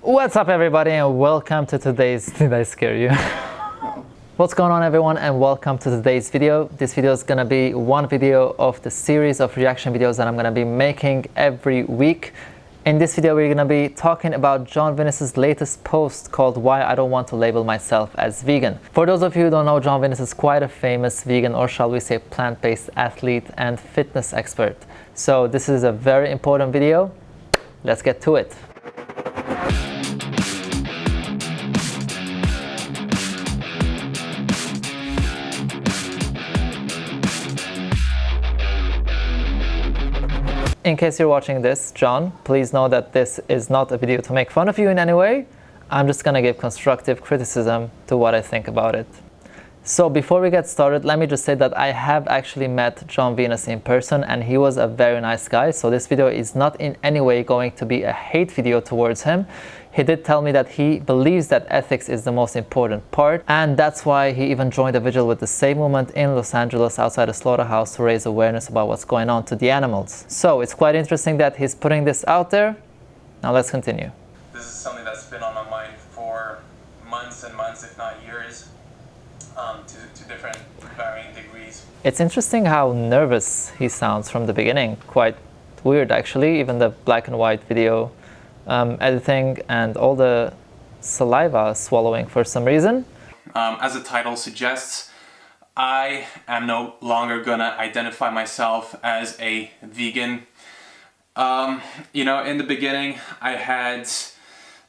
What's up everybody and welcome to today's... Did I scare you? What's going on everyone and welcome to today's video. This video is gonna be one video of the series of reaction videos that I'm gonna be making every week. In this video we're gonna be talking about Jon Venus's latest post called Why I Don't Want to Label Myself as Vegan. For those of you who don't know, Jon Venus is quite a famous vegan, or shall we say plant-based athlete and fitness expert. So this is a very important video. Let's get to it. In case you're watching this, Jon, please know that this is not a video to make fun of you in any way. I'm just gonna give constructive criticism to what I think about it. So before we get started, let me just say that I have actually met Jon Venus in person and he was a very nice guy. So this video is not in any way going to be a hate video towards him. He did tell me that he believes that ethics is the most important part, and that's why he even joined a vigil with the Save movement in Los Angeles outside a slaughterhouse to raise awareness about what's going on to the animals. So it's quite interesting that he's putting this out there. Now let's continue. This is something that's been on my mind for months and months, if not years, to different varying degrees. It's interesting how nervous he sounds from the beginning. Quite weird actually, even the black and white video editing and all the saliva swallowing for some reason. As the title suggests, I am no longer gonna identify myself as a vegan. You know, in the beginning I had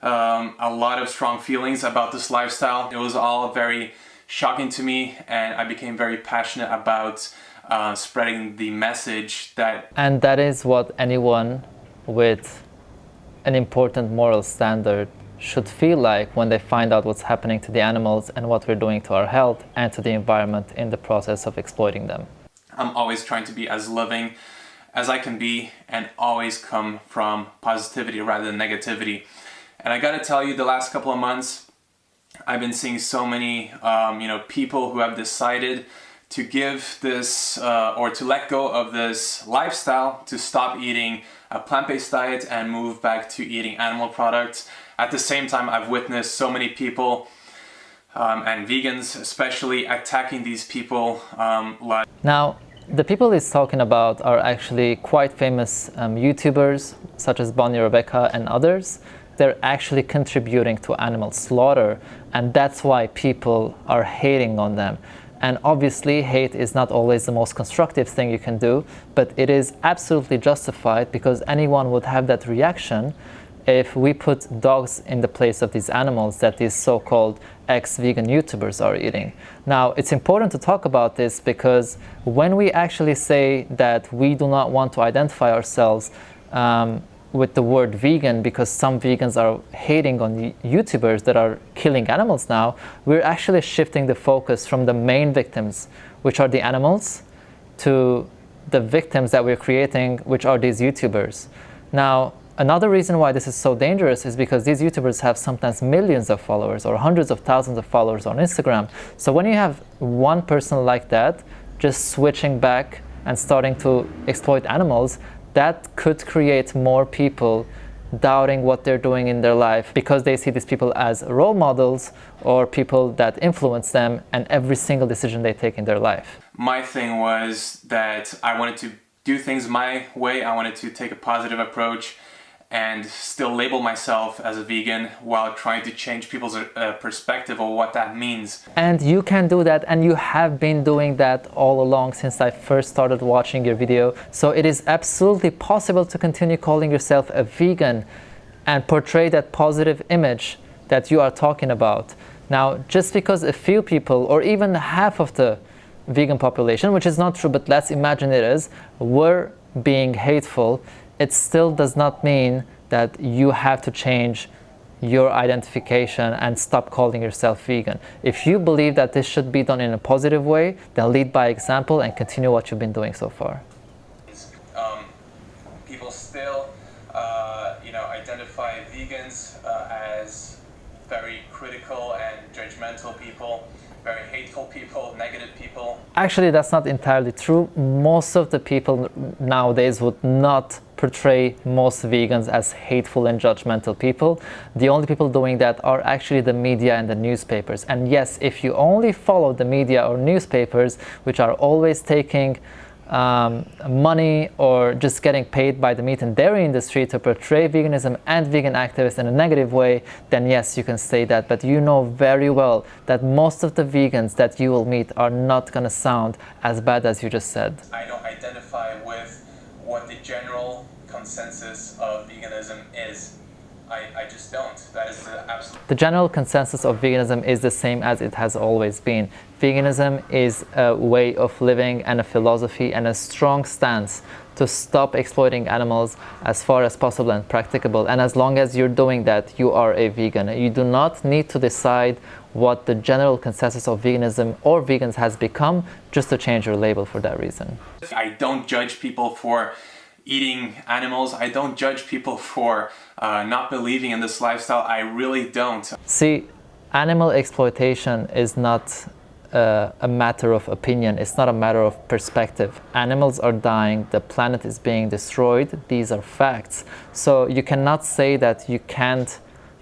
a lot of strong feelings about this lifestyle. It was all very shocking to me and I became very passionate about spreading the message that... And that is what anyone with an important moral standard should feel like when they find out what's happening to the animals and what we're doing to our health and to the environment in the process of exploiting them. I'm always trying to be as loving as I can be and always come from positivity rather than negativity. And I gotta tell you, the last couple of months I've been seeing so many people who have decided to give this or to let go of this lifestyle, to stop eating a plant-based diet and move back to eating animal products. At the same time, I've witnessed so many people and vegans especially attacking these people. Now, the people he's talking about are actually quite famous YouTubers such as Bonnie Rebecca and others. They're actually contributing to animal slaughter, and that's why people are hating on them. And obviously hate is not always the most constructive thing you can do, but it is absolutely justified because anyone would have that reaction if we put dogs in the place of these animals that these so-called ex-vegan YouTubers are eating. Now, it's important to talk about this because when we actually say that we do not want to identify ourselves with the word vegan because some vegans are hating on YouTubers that are killing animals now, we're actually shifting the focus from the main victims, which are the animals, to the victims that we're creating, which are these YouTubers. Now, another reason why this is so dangerous is because these YouTubers have sometimes millions of followers or hundreds of thousands of followers on Instagram. So when you have one person like that just switching back and starting to exploit animals, that could create more people doubting what they're doing in their life because they see these people as role models or people that influence them and every single decision they take in their life. My thing was that I wanted to do things my way. I wanted to take a positive approach and still label myself as a vegan while trying to change people's perspective of what that means. And you can do that, and you have been doing that all along since I first started watching your video. So it is absolutely possible to continue calling yourself a vegan and portray that positive image that you are talking about. Now, just because a few people or even half of the vegan population, which is not true, but let's imagine it is, were being hateful, it still does not mean that you have to change your identification and stop calling yourself vegan. If you believe that this should be done in a positive way, then lead by example and continue what you've been doing so far. People still, identify vegans as very critical and judgmental people, very hateful people, negative people. Actually, that's not entirely true. Most of the people nowadays would not portray most vegans as hateful and judgmental people. The only people doing that are actually the media and the newspapers. And yes, if you only follow the media or newspapers, which are always taking money or just getting paid by the meat and dairy industry to portray veganism and vegan activists in a negative way, then yes, you can say that. But you know very well that most of the vegans that you will meet are not going to sound as bad as you just said. I don't identify with what the general consensus of veganism is. I just don't. That is the absolute... The general consensus of veganism is the same as it has always been. Veganism is a way of living and a philosophy and a strong stance to stop exploiting animals as far as possible and practicable. And as long as you're doing that, you are a vegan. You do not need to decide what the general consensus of veganism or vegans has become just to change your label for that reason. I don't judge people for eating animals. I don't judge people for not believing in this lifestyle. I really don't. See, animal exploitation is not a matter of opinion. It's not a matter of perspective. Animals are dying. The planet is being destroyed. These are facts. So you cannot say that you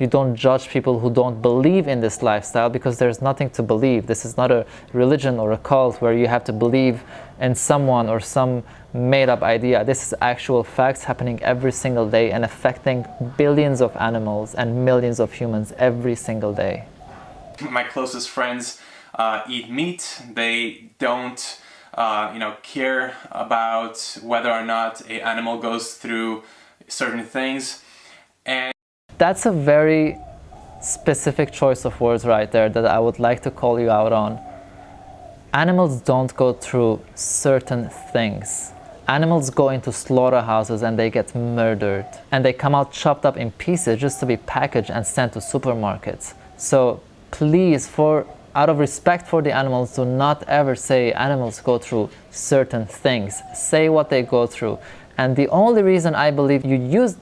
don't judge people who don't believe in this lifestyle, because there's nothing to believe. This is not a religion or a cult where you have to believe in someone or some made-up idea. This is actual facts happening every single day and affecting billions of animals and millions of humans every single day. My closest friends eat meat. They don't care about whether or not an animal goes through certain things. And that's a very specific choice of words right there that I would like to call you out on. Animals don't go through certain things. Animals go into slaughterhouses and they get murdered. And they come out chopped up in pieces just to be packaged and sent to supermarkets. So please, out of respect for the animals, do not ever say animals go through certain things. Say what they go through. And the only reason I believe you used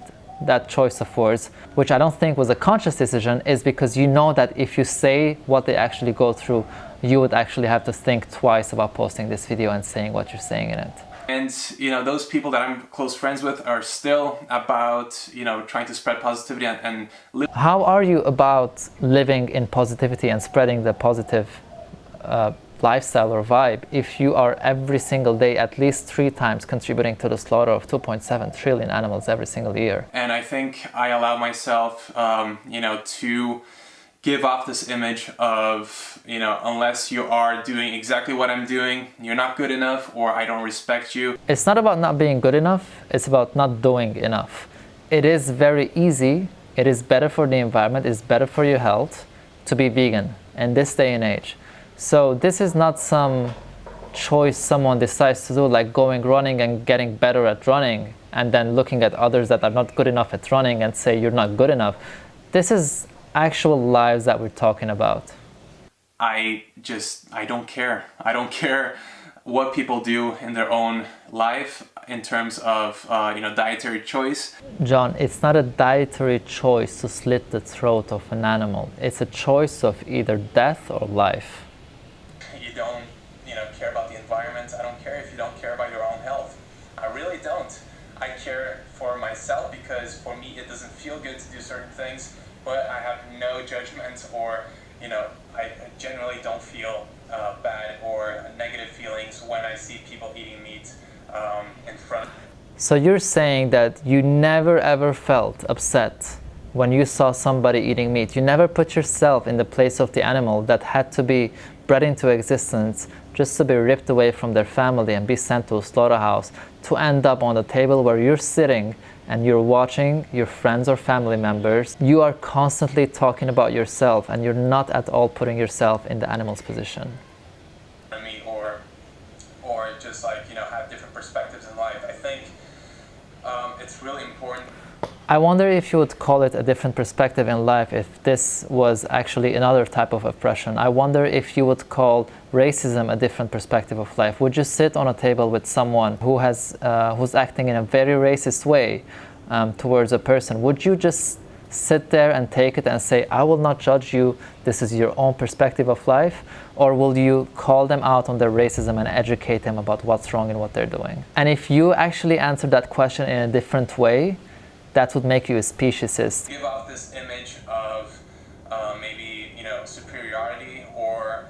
that choice of words, which I don't think was a conscious decision, is because you know that if you say what they actually go through, you would actually have to think twice about posting this video and saying what you're saying in it. And those people that I'm close friends with are still about trying to spread positivity and live. How are you about living in positivity and spreading the positive lifestyle or vibe if you are every single day at least 3 times contributing to the slaughter of 2.7 trillion animals every single year? And I think I allow myself to give off this image of unless you are doing exactly what I'm doing, you're not good enough, or I don't respect you. It's not about not being good enough, it's about not doing enough. It is very easy, it is better for the environment, it's better for your health to be vegan in this day and age. So this is not some choice someone decides to do, like going running and getting better at running and then looking at others that are not good enough at running and say you're not good enough. This is actual lives that we're talking about. I don't care. I don't care what people do in their own life in terms of dietary choice. John, it's not a dietary choice to slit the throat of an animal. It's a choice of either death or life. You don't care about the environment. I don't care if you don't care about your own health. I really don't. I care for myself because for me it doesn't feel good to do certain things, but I have no judgment, or I generally don't feel bad or negative feelings when I see people eating meat in front of me. So you're saying that you never ever felt upset when you saw somebody eating meat? You never put yourself in the place of the animal that had to be bred into existence just to be ripped away from their family and be sent to a slaughterhouse, to end up on the table where you're sitting and you're watching your friends or family members. You are constantly talking about yourself and you're not at all putting yourself in the animal's position. Or just have different perspectives in life. I think it's really important. I wonder if you would call it a different perspective in life if this was actually another type of oppression. I wonder if you would call racism a different perspective of life. Would you sit on a table with someone who's acting in a very racist way towards a person? Would you just sit there and take it and say, I will not judge you, this is your own perspective of life? Or will you call them out on their racism and educate them about what's wrong in what they're doing? And if you actually answer that question in a different way, that would make you a speciesist. Give off this image of maybe, superiority or,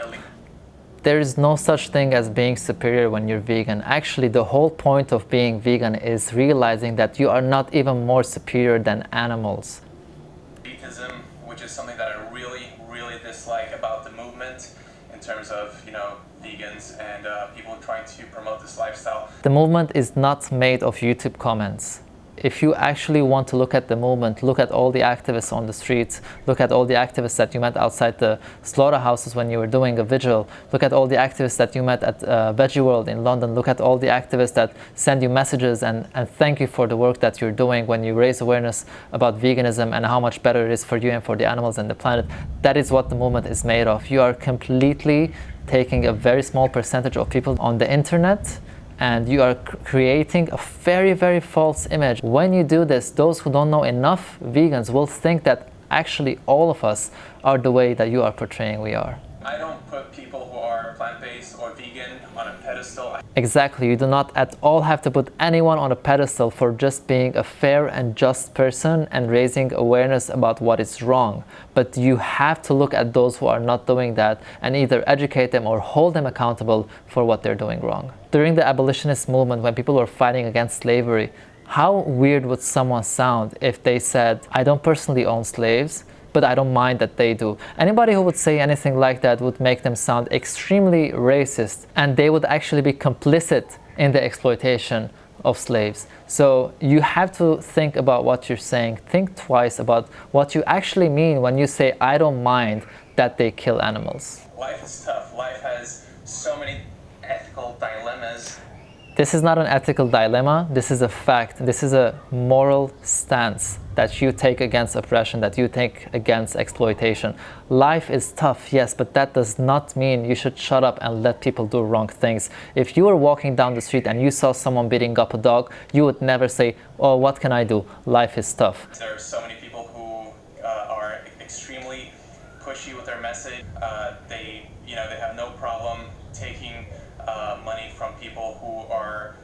elite. There is no such thing as being superior when you're vegan. Actually, the whole point of being vegan is realizing that you are not even more superior than animals. Veganism, which is something that I really, really dislike about the movement in terms of, vegans and people trying to promote this lifestyle. The movement is not made of YouTube comments. If you actually want to look at the movement, look at all the activists on the streets, look at all the activists that you met outside the slaughterhouses when you were doing a vigil, look at all the activists that you met at Veggie World in London, look at all the activists that send you messages and thank you for the work that you're doing when you raise awareness about veganism and how much better it is for you and for the animals and the planet. That is what the movement is made of. You are completely taking a very small percentage of people on the internet and you are creating a very, very false image. When you do this, those who don't know enough vegans will think that actually all of us are the way that you are portraying we are. I don't put people who are plant-based or vegan on a pedestal. Exactly, you do not at all have to put anyone on a pedestal for just being a fair and just person and raising awareness about what is wrong. But you have to look at those who are not doing that and either educate them or hold them accountable for what they're doing wrong. During the abolitionist movement, when people were fighting against slavery, how weird would someone sound if they said, I don't personally own slaves, but I don't mind that they do. Anybody who would say anything like that would make them sound extremely racist, and they would actually be complicit in the exploitation of slaves. So you have to think about what you're saying. Think twice about what you actually mean when you say, I don't mind that they kill animals. Life is tough. Life has so many ethical dilemmas. This is not an ethical dilemma, this is a fact. This is a moral stance that you take against oppression, that you take against exploitation. Life is tough, yes, but that does not mean you should shut up and let people do wrong things. If you were walking down the street and you saw someone beating up a dog, you would never say, oh, what can I do? Life is tough. There are so many people who are extremely pushy with their message. They have no problem taking money from people who are,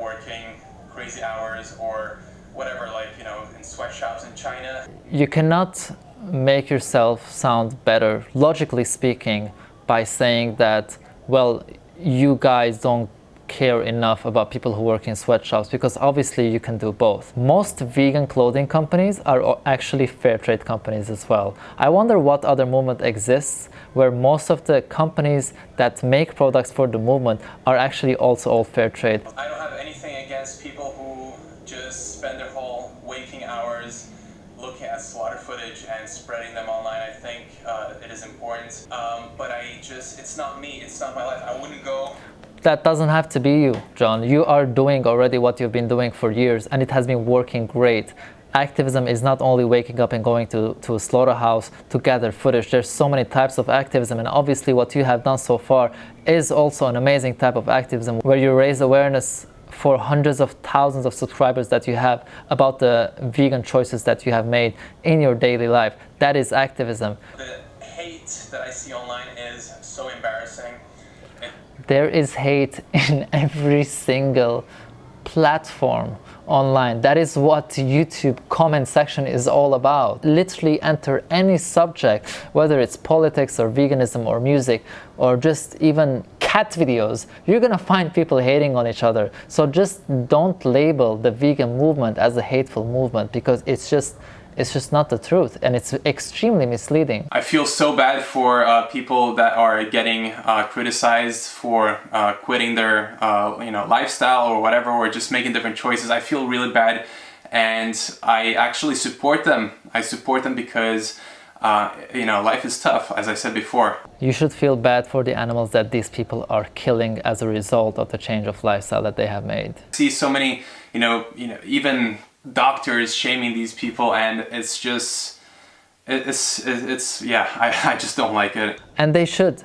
working crazy hours or whatever, in sweatshops in China. You cannot make yourself sound better, logically speaking, by saying that, well, you guys don't care enough about people who work in sweatshops, because obviously you can do both. Most vegan clothing companies are actually fair trade companies as well. I wonder what other movement exists where most of the companies that make products for the movement are actually also all fair trade. I don't have anything against people who just spend their whole waking hours looking at slaughter footage and spreading them online. I think it is important, but it's not me, it's not my life. I wouldn't go. That doesn't have to be you, John. You are doing already what you've been doing for years, and it has been working great. Activism is not only waking up and going to a slaughterhouse to gather footage. There's so many types of activism, and obviously what you have done so far is also an amazing type of activism where you raise awareness for hundreds of thousands of subscribers that you have about the vegan choices that you have made in your daily life. That is activism. The hate that I see online is so embarrassing. There is hate in every single platform online. That is what YouTube comment section is all about. Literally enter any subject, whether it's politics or veganism or music or just even cat videos, you're gonna find people hating on each other. So just don't label the vegan movement as a hateful movement, because it's just not the truth, and it's extremely misleading. I feel so bad for people that are getting criticized for quitting their lifestyle or whatever, or just making different choices. I feel really bad, and I actually support them. I support them because life is tough, as I said before. You should feel bad for the animals that these people are killing as a result of the change of lifestyle that they have made. I see so many, even doctors shaming these people, and it's I just don't like it. And they should,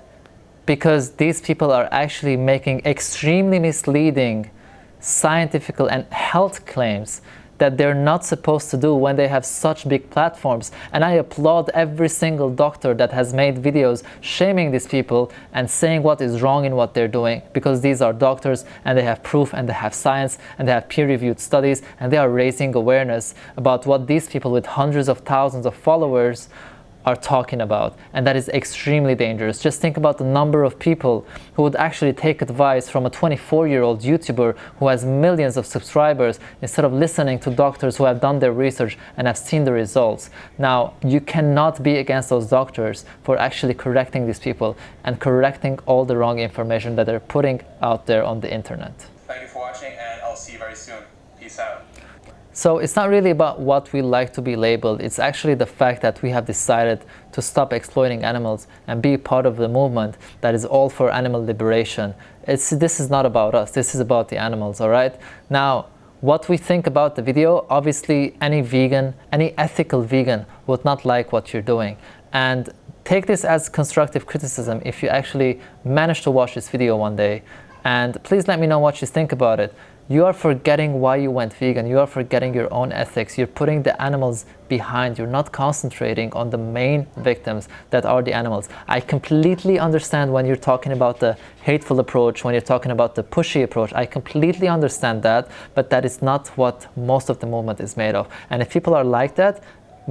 because these people are actually making extremely misleading scientific and health claims that they're not supposed to do when they have such big platforms. And I applaud every single doctor that has made videos shaming these people and saying what is wrong in what they're doing, because these are doctors and they have proof and they have science and they have peer-reviewed studies, and they are raising awareness about what these people with hundreds of thousands of followers are talking about. And that is extremely dangerous. Just think about the number of people who would actually take advice from a 24-year-old YouTuber who has millions of subscribers, instead of listening to doctors who have done their research and have seen the results. Now, you cannot be against those doctors for actually correcting these people and correcting all the wrong information that they're putting out there on the internet. Thank you for watching, and I'll see you very soon. Peace out. So it's not really about what we like to be labeled, it's actually the fact that we have decided to stop exploiting animals and be part of the movement that is all for animal liberation. This is not about us, this is about the animals, all right? Now, what we think about the video, obviously any vegan, any ethical vegan would not like what you're doing. And take this as constructive criticism if you actually manage to watch this video one day. And please let me know what you think about it. You are forgetting why you went vegan. You are forgetting your own ethics. You're putting the animals behind. You're not concentrating on the main victims that are the animals. I completely understand when you're talking about the hateful approach, when you're talking about the pushy approach. I completely understand that, but that is not what most of the movement is made of. And if people are like that,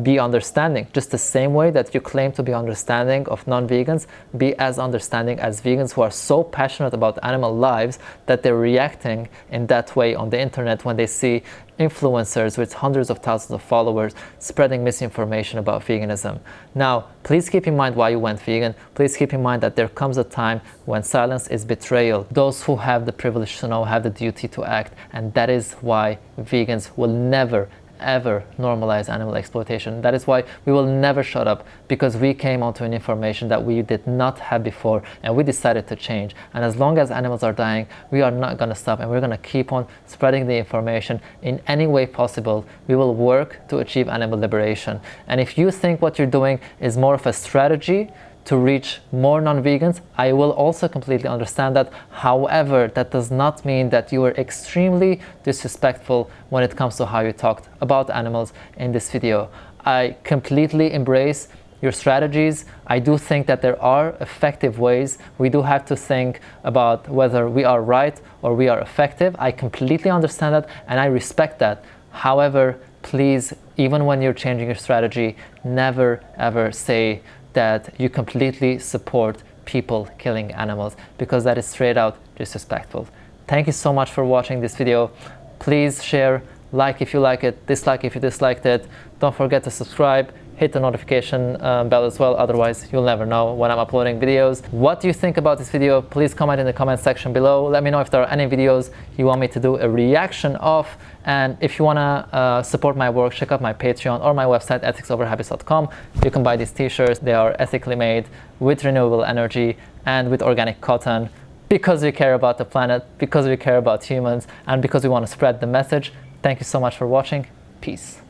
be understanding. Just the same way that you claim to be understanding of non-vegans, be as understanding as vegans who are so passionate about animal lives that they're reacting in that way on the internet when they see influencers with hundreds of thousands of followers spreading misinformation about veganism. Now, please keep in mind why you went vegan. Please keep in mind that there comes a time when silence is betrayal. Those who have the privilege to know have the duty to act, and that is why vegans will never ever normalize animal exploitation. That is why we will never shut up, because we came onto an information that we did not have before and we decided to change. And as long as animals are dying, we are not going to stop, and we're going to keep on spreading the information in any way possible. We will work to achieve animal liberation. And if you think what you're doing is more of a strategy to reach more non-vegans, I will also completely understand that. However, that does not mean that you are extremely disrespectful when it comes to how you talked about animals in this video. I completely embrace your strategies. I do think that there are effective ways. We do have to think about whether we are right or we are effective. I completely understand that and I respect that. However, please, even when you're changing your strategy, never ever say that you completely support people killing animals, because that is straight out disrespectful. Thank you so much for watching this video. Please share, like if you like it, dislike if you disliked it. Don't forget to subscribe, hit the notification bell as well, otherwise you'll never know when I'm uploading videos. What do you think about this video? Please comment in the comment section below. Let me know if there are any videos you want me to do a reaction of. And if you want to support my work, check out my Patreon or my website, ethicsoverhabits.com. You can buy these t-shirts. They are ethically made with renewable energy and with organic cotton, because we care about the planet, because we care about humans, and because we want to spread the message. Thank you so much for watching. Peace.